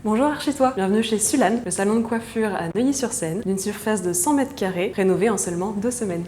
Bonjour Architois, bienvenue chez Sulane, le salon de coiffure à Neuilly-sur-Seine, d'une surface de 100 m², rénovée en seulement 2 semaines.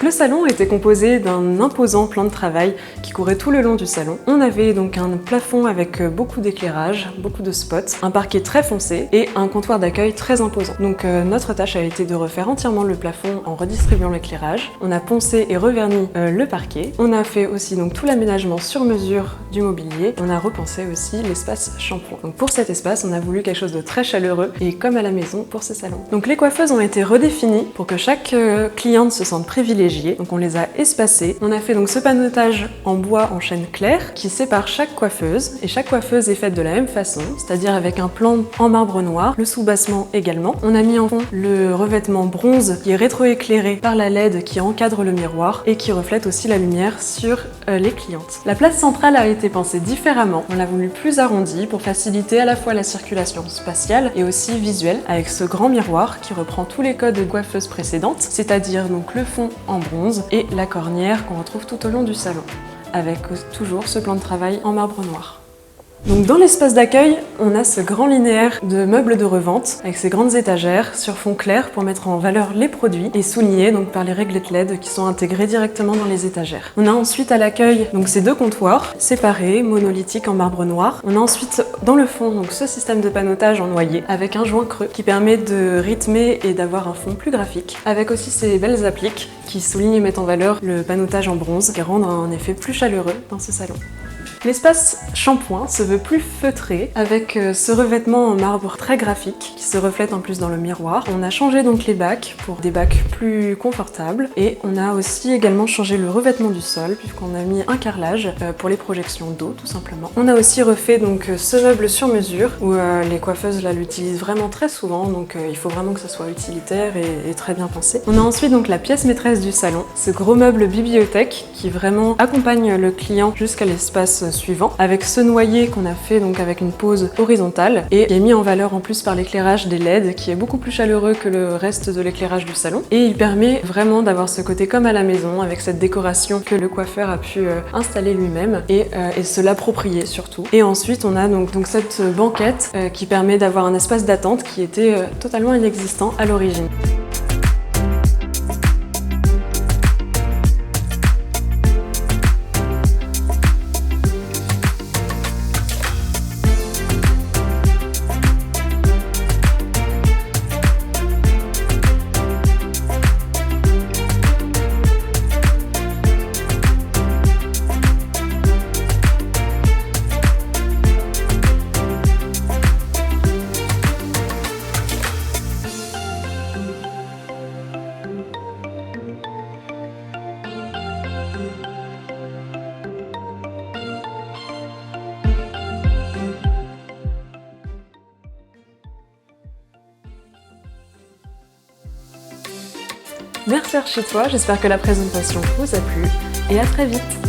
Le salon était composé d'un imposant plan de travail qui courait tout le long du salon. On avait donc un plafond avec beaucoup d'éclairage, beaucoup de spots, un parquet très foncé et un comptoir d'accueil très imposant. Donc notre tâche a été de refaire entièrement le plafond en redistribuant l'éclairage. On a poncé et reverni le parquet. On a fait aussi donc tout l'aménagement sur mesure du mobilier. On a repensé aussi l'espace shampoing. Donc pour cet espace, on a voulu quelque chose de très chaleureux et comme à la maison pour ce salon. Donc les coiffeuses ont été redéfinies pour que chaque cliente se sente privilégiée. Donc on les a espacées. On a fait donc ce panotage en bois en chêne clair qui sépare chaque coiffeuse et chaque coiffeuse est faite de la même façon, c'est-à-dire avec un plan en marbre noir, le soubassement également. On a mis en fond le revêtement bronze qui est rétroéclairé par la LED qui encadre le miroir et qui reflète aussi la lumière sur les clientes. La place centrale a été pensée différemment. On l'a voulu plus arrondie pour faciliter à la fois la circulation spatiale et aussi visuelle avec ce grand miroir qui reprend tous les codes de coiffeuses précédentes, c'est-à-dire donc le fond en bronze et la cornière qu'on retrouve tout au long du salon, avec toujours ce plan de travail en marbre noir. Donc dans l'espace d'accueil, on a ce grand linéaire de meubles de revente avec ces grandes étagères sur fond clair pour mettre en valeur les produits et soulignés donc par les réglettes LED qui sont intégrées directement dans les étagères. On a ensuite à l'accueil donc ces deux comptoirs séparés, monolithiques en marbre noir. On a ensuite dans le fond donc ce système de panotage en noyer avec un joint creux qui permet de rythmer et d'avoir un fond plus graphique, avec aussi ces belles appliques qui soulignent et mettent en valeur le panotage en bronze qui rendent un effet plus chaleureux dans ce salon. L'espace shampoing se veut plus feutré avec ce revêtement en marbre très graphique qui se reflète en plus dans le miroir. On a changé donc les bacs pour des bacs plus confortables et on a aussi également changé le revêtement du sol puisqu'on a mis un carrelage pour les projections d'eau tout simplement. On a aussi refait donc ce meuble sur mesure où les coiffeuses là l'utilisent vraiment très souvent donc il faut vraiment que ça soit utilitaire et très bien pensé. On a ensuite donc la pièce maîtresse du salon, ce gros meuble bibliothèque qui vraiment accompagne le client jusqu'à l'espace suivant, avec ce noyer qu'on a fait donc avec une pose horizontale et qui est mis en valeur en plus par l'éclairage des LED qui est beaucoup plus chaleureux que le reste de l'éclairage du salon et il permet vraiment d'avoir ce côté comme à la maison avec cette décoration que le coiffeur a pu installer lui-même et se l'approprier surtout. Et ensuite on a donc cette banquette qui permet d'avoir un espace d'attente qui était totalement inexistant à l'origine. Merci Architois, j'espère que la présentation vous a plu et à très vite.